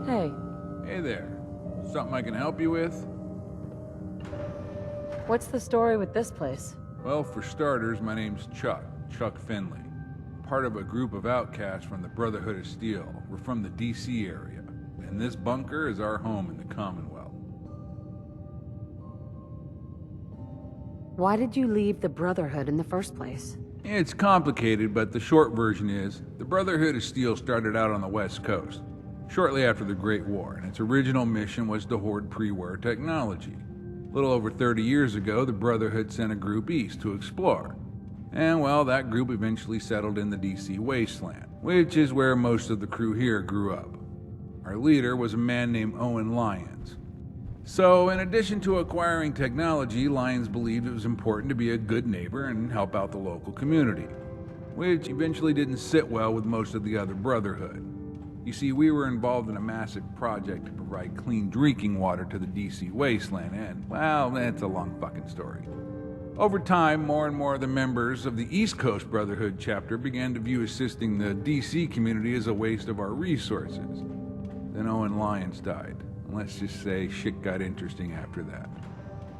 Hey, Hey there. Something I can help you with? what's the story with this place? Well, for starters, my name's Chuck Finley. Part of a group of outcasts from the Brotherhood of Steel. We're from the DC area, and this bunker is our home in the Commonwealth. Why did you leave the Brotherhood in the first place? It's complicated, but the short version is, the Brotherhood of Steel started out on the West Coast, shortly after the Great War, and its original mission was to hoard pre-war technology. A little over 30 years ago, the Brotherhood sent a group east to explore. And well, that group eventually settled in the DC wasteland, which is where most of the crew here grew up. Our leader was a man named Owen Lyons. So, in addition to acquiring technology, Lyons believed it was important to be a good neighbor and help out the local community, which eventually didn't sit well with most of the other Brotherhood. You see, we were involved in a massive project to provide clean drinking water to the DC wasteland, and, well, that's a long fucking story. Over time, more and more of the members of the East Coast Brotherhood chapter began to view assisting the DC community as a waste of our resources. Then Owen Lyons died, and let's just say shit got interesting after that.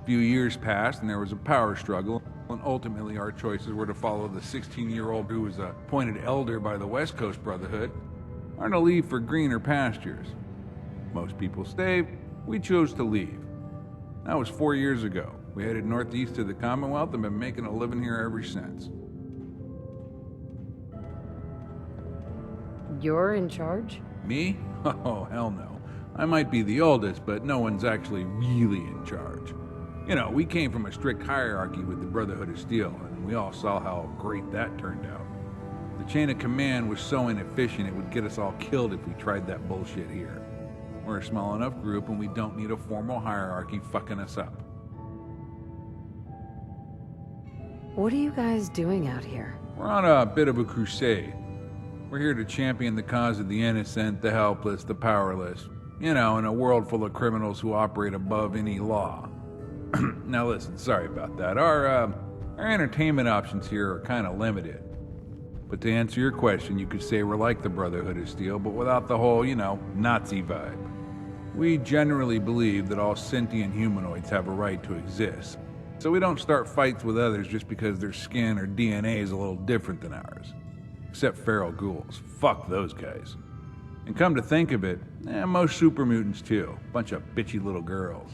A few years passed, and there was a power struggle, and ultimately our choices were to follow the 16-year-old who was appointed elder by the West Coast Brotherhood, or to leave for greener pastures. Most people stayed. We chose to leave. That was 4 years ago. We headed northeast to the Commonwealth and been making a living here ever since. You're in charge? Me? Oh, hell no. I might be the oldest, but no one's actually really in charge. You know, we came from a strict hierarchy with the Brotherhood of Steel, and we all saw how great that turned out. The chain of command was so inefficient it would get us all killed if we tried that bullshit here. We're a small enough group and we don't need a formal hierarchy fucking us up. What are you guys doing out here? We're on a bit of a crusade. We're here to champion the cause of the innocent, the helpless, the powerless. You know, in a world full of criminals who operate above any law. Now listen, sorry about that. Our entertainment options here are kind of limited. But to answer your question, you could say we're like the Brotherhood of Steel, but without the whole, Nazi vibe. We generally believe that all sentient humanoids have a right to exist. So we don't start fights with others just because their skin or DNA is a little different than ours. Except feral ghouls. Fuck those guys. And come to think of it, most super mutants too. Bunch of bitchy little girls.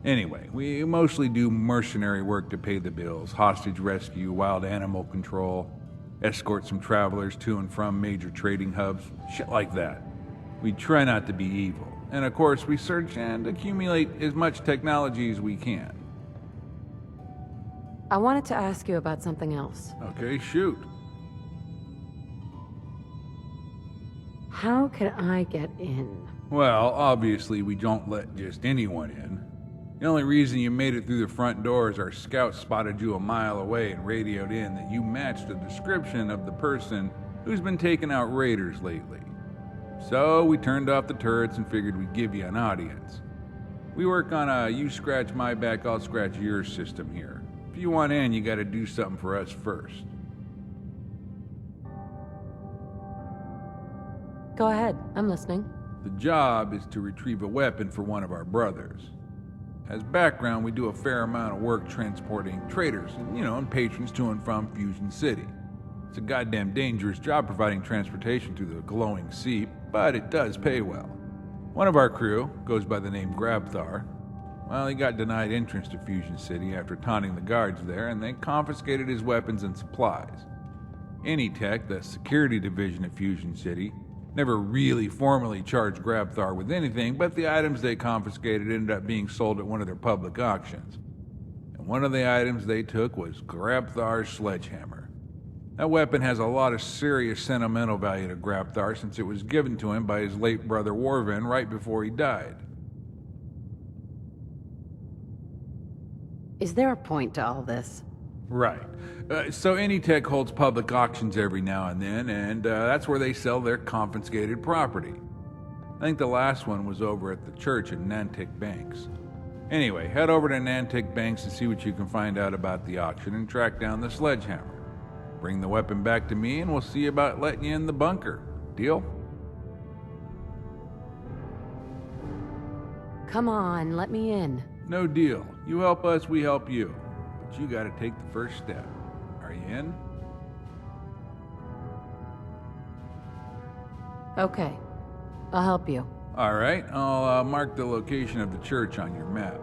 Anyway, we mostly do mercenary work to pay the bills. Hostage rescue, wild animal control, escort some travelers to and from major trading hubs, shit like that. We try not to be evil. And of course, we search and accumulate as much technology as we can. I wanted to ask you about something else. Okay, shoot. How can I get in? Well, obviously we don't let just anyone in. The only reason you made it through the front door is our scouts spotted you a mile away and radioed in that you matched the description of the person who's been taking out raiders lately. So we turned off the turrets and figured we'd give you an audience. We work on a you scratch my back, I'll scratch yours system here. If you want in, you gotta do something for us first. Go ahead, I'm listening. The job is to retrieve a weapon for one of our brothers. As background, we do a fair amount of work transporting traders and patrons to and from Fusion City. It's a goddamn dangerous job providing transportation through the glowing sea, but it does pay well. One of our crew goes by the name Grabthar. Well, he got denied entrance to Fusion City after taunting the guards there, and they confiscated his weapons and supplies. Anytech, the security division at Fusion City, never really formally charged Grabthar with anything, but the items they confiscated ended up being sold at one of their public auctions. And one of the items they took was Grabthar's sledgehammer. That weapon has a lot of serious sentimental value to Grabthar since it was given to him by his late brother Warvin right before he died. Is there a point to all this? Right. So Anytech holds public auctions every now and then, and that's where they sell their confiscated property. I think the last one was over at the church in Nantic Banks. Anyway, head over to Nantic Banks to see what you can find out about the auction and track down the sledgehammer. Bring the weapon back to me and we'll see about letting you in the bunker. Deal? Come on, let me in. No deal. You help us, we help you. But you gotta take the first step. Are you in? Okay. I'll help you. Alright, I'll mark the location of the church on your map.